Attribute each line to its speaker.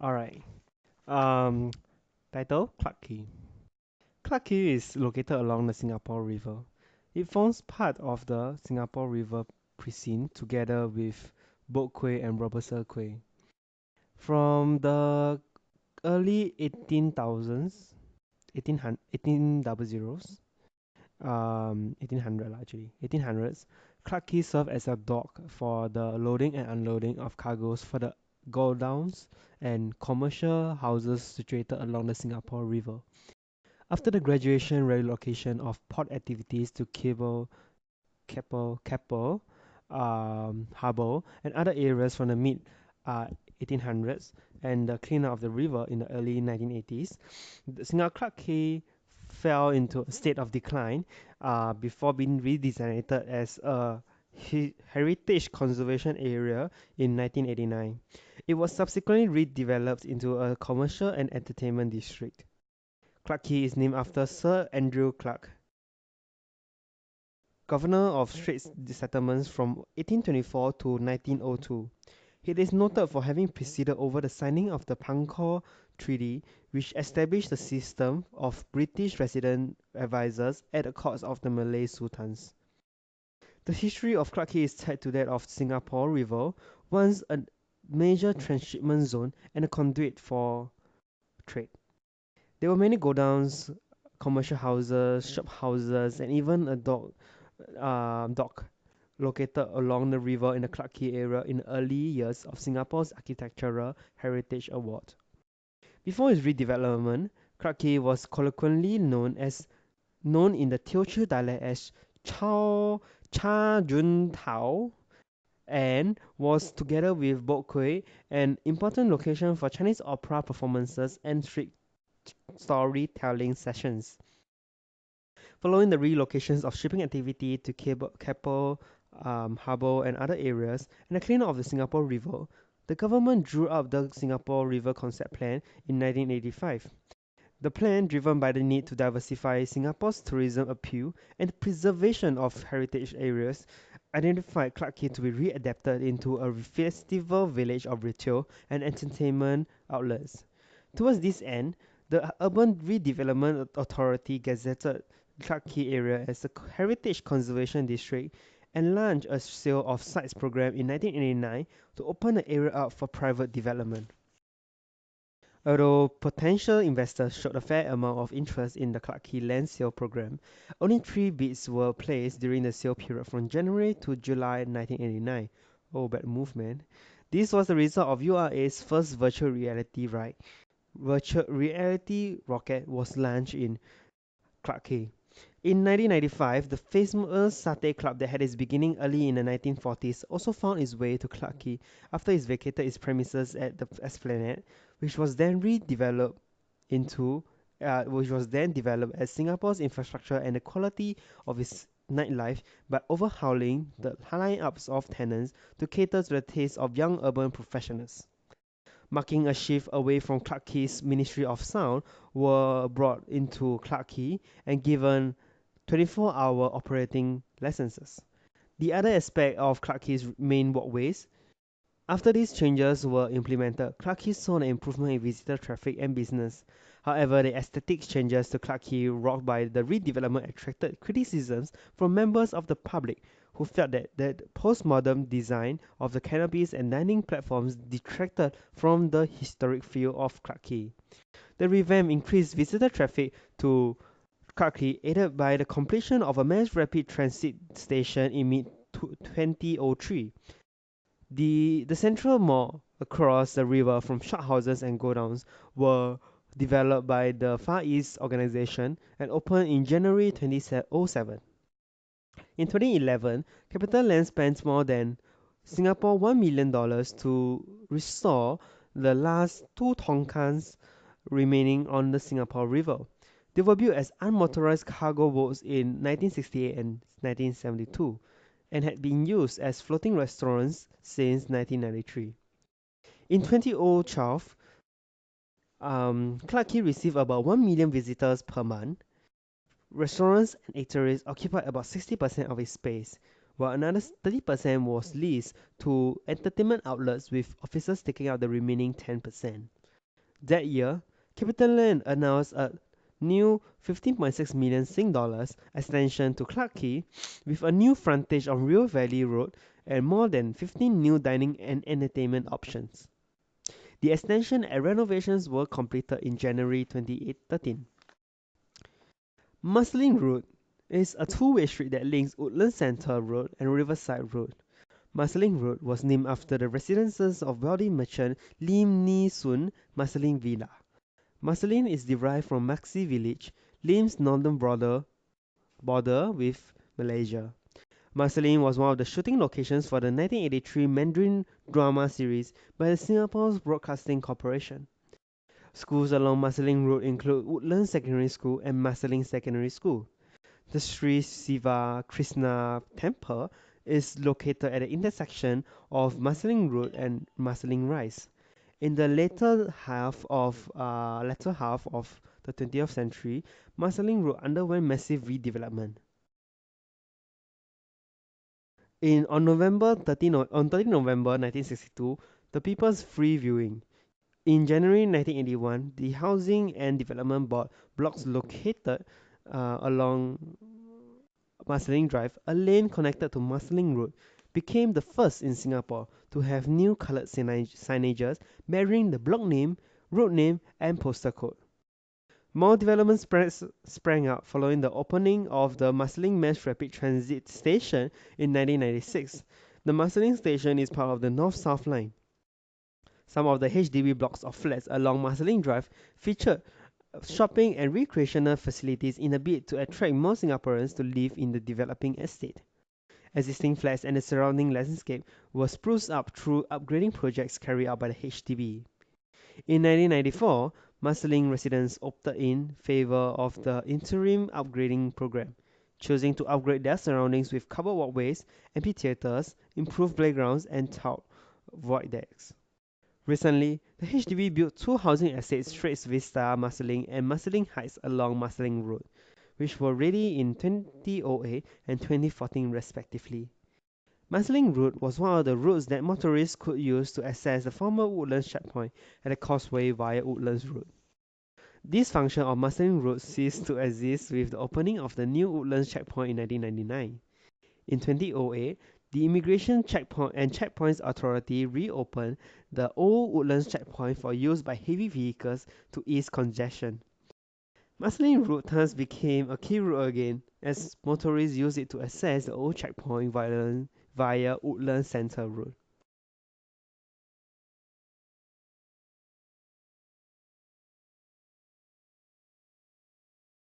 Speaker 1: Alright. Um, Title Clarke Quay. Clarke Quay is located along the Singapore River. It forms part of the Singapore River precinct together with Boat Quay and Robertson Quay. From the early 18,000s, 1800, 1800 actually, 1800s, Clarke Quay served as a dock for the loading and unloading of cargoes for the godowns and commercial houses situated along the Singapore River. After the graduation relocation of port activities to Keppel Harbour and other areas from the mid uh, 1800s and the cleanup of the river in the early 1980s, the Singapore Clarke Quay fell into a state of decline before being redesignated as a heritage conservation area in 1989. It was subsequently redeveloped into a commercial and entertainment district. Clarke Quay is named after Sir Andrew Clarke, governor of Straits Settlements from 1824 to 1902. He is noted for having presided over the signing of the Pankor Treaty, which established the system of British resident advisors at the courts of the Malay sultans. The history of Clarke Quay is tied to that of Singapore River, once a major transshipment zone and a conduit for trade. There were many godowns, commercial houses, shophouses, and even a dock located along the river in the Clarke Quay area in the early years of Singapore's Architectural Heritage Award. Before its redevelopment, Clarke Quay was colloquially known in the Teochew dialect as Cha Jun Tao and was together with Boat Quay an important location for Chinese opera performances and street storytelling sessions. Following the relocations of shipping activity to Keppel Harbour and other areas, and the cleanup of the Singapore River, the government drew up the Singapore River Concept Plan in 1985. The plan, driven by the need to diversify Singapore's tourism appeal and the preservation of heritage areas, identified Clarke Quay to be readapted into a festival village of retail and entertainment outlets. Towards this end, the Urban Redevelopment Authority gazetted Clarke Quay area as a heritage conservation district and launched a sale of sites program in 1989 to open the area up for private development. Although potential investors showed a fair amount of interest in the Clarke Quay land sale program, only three bids were placed during the sale period from January to July 1989. Oh, bad move, man. This was the result of URA's first virtual reality ride. Virtual reality rocket was launched in Clarke Quay. In 1995, the famous Satay Club that had its beginning early in the 1940s also found its way to Clarke Quay after it vacated its premises at the Esplanade, which was then into which was then developed as Singapore's infrastructure and the quality of its nightlife by overhauling the lineups of tenants to cater to the tastes of young urban professionals. Marking a shift away from Clarke Quay's Ministry of Sound, were brought into Clarke Quay and given 24-hour operating licenses. The other aspect of Clarke Quay's main walkways, after these changes were implemented, Clarke Quay saw an improvement in visitor traffic and business. However, the aesthetic changes to Clarke Quay wrought by the redevelopment attracted criticisms from members of the public who felt that the postmodern design of the canopies and dining platforms detracted from the historic feel of Clarke Quay. The revamp increased visitor traffic to Clarke Quay, aided by the completion of a mass rapid transit station in mid-2003. The central mall across the river from shophouses and godowns were developed by the Far East Organization and opened in January 2007. In 2011, CapitaLand spent more than Singapore $1 million to restore the last two tongkans remaining on the Singapore River. They were built as unmotorized cargo boats in 1968 and 1972 and had been used as floating restaurants since 1993. In 2012, Clarke Quay received about 1 million visitors per month. Restaurants and eateries occupied about 60% of its space, while another 30% was leased to entertainment outlets with offices taking up the remaining 10%. That year, CapitaLand announced a new 15.6 million Sing dollars extension to Clarke Quay with a new frontage on River Valley Road and more than 15 new dining and entertainment options. The extension and renovations were completed in January 2013. Marsiling Road is a two-way street that links Woodlands Centre Road and Riverside Road. Marsiling Road was named after the residences of wealthy merchant Lim Nee Soon Marsiling Villa. Marsiling is derived from Maxi Village, Lim's northern border with Malaysia. Marsiling was one of the shooting locations for the 1983 Mandarin drama series by the Singapore Broadcasting Corporation. Schools along Marsiling Road include Woodlands Secondary School and Marsiling Secondary School. The Sri Siva Krishna Temple is located at the intersection of Marsiling Road and Marsiling Rise. In the latter half of the 20th century, Marsiling Road underwent massive redevelopment. On 30 November 1962, the People's Free Viewing. In January 1981, the Housing and Development Board blocks located along Marsiling Drive, a lane connected to Marsiling Road, became the first in Singapore to have new coloured signages bearing the block name, road name, and postal code. More development sprang up following the opening of the Marsiling Mass Rapid Transit Station in 1996. The Marsiling Station is part of the North-South Line. Some of the HDB blocks of flats along Marsiling Drive featured shopping and recreational facilities in a bid to attract more Singaporeans to live in the developing estate. Existing flats and the surrounding landscape were spruced up through upgrading projects carried out by the HDB. In 1994, Marsiling residents opted in favour of the interim upgrading programme, choosing to upgrade their surroundings with covered walkways, amphitheatres, improved playgrounds and tiled void decks. Recently, the HDB built two housing estates Straits Vista Marsiling and Marsiling Heights along Marsiling Road, which were ready in 2008 and 2014 respectively. Marsiling Road was one of the routes that motorists could use to access the former Woodlands checkpoint at the causeway via Woodlands Road. This function of Marsiling Road ceased to exist with the opening of the new Woodlands checkpoint in 1999. In 2008, the Immigration Checkpoint and Checkpoints Authority reopened the old Woodlands checkpoint for use by heavy vehicles to ease congestion. Marsiling Road thus became a key route again, as motorists use it to access the old checkpoint via Woodlands Centre Road.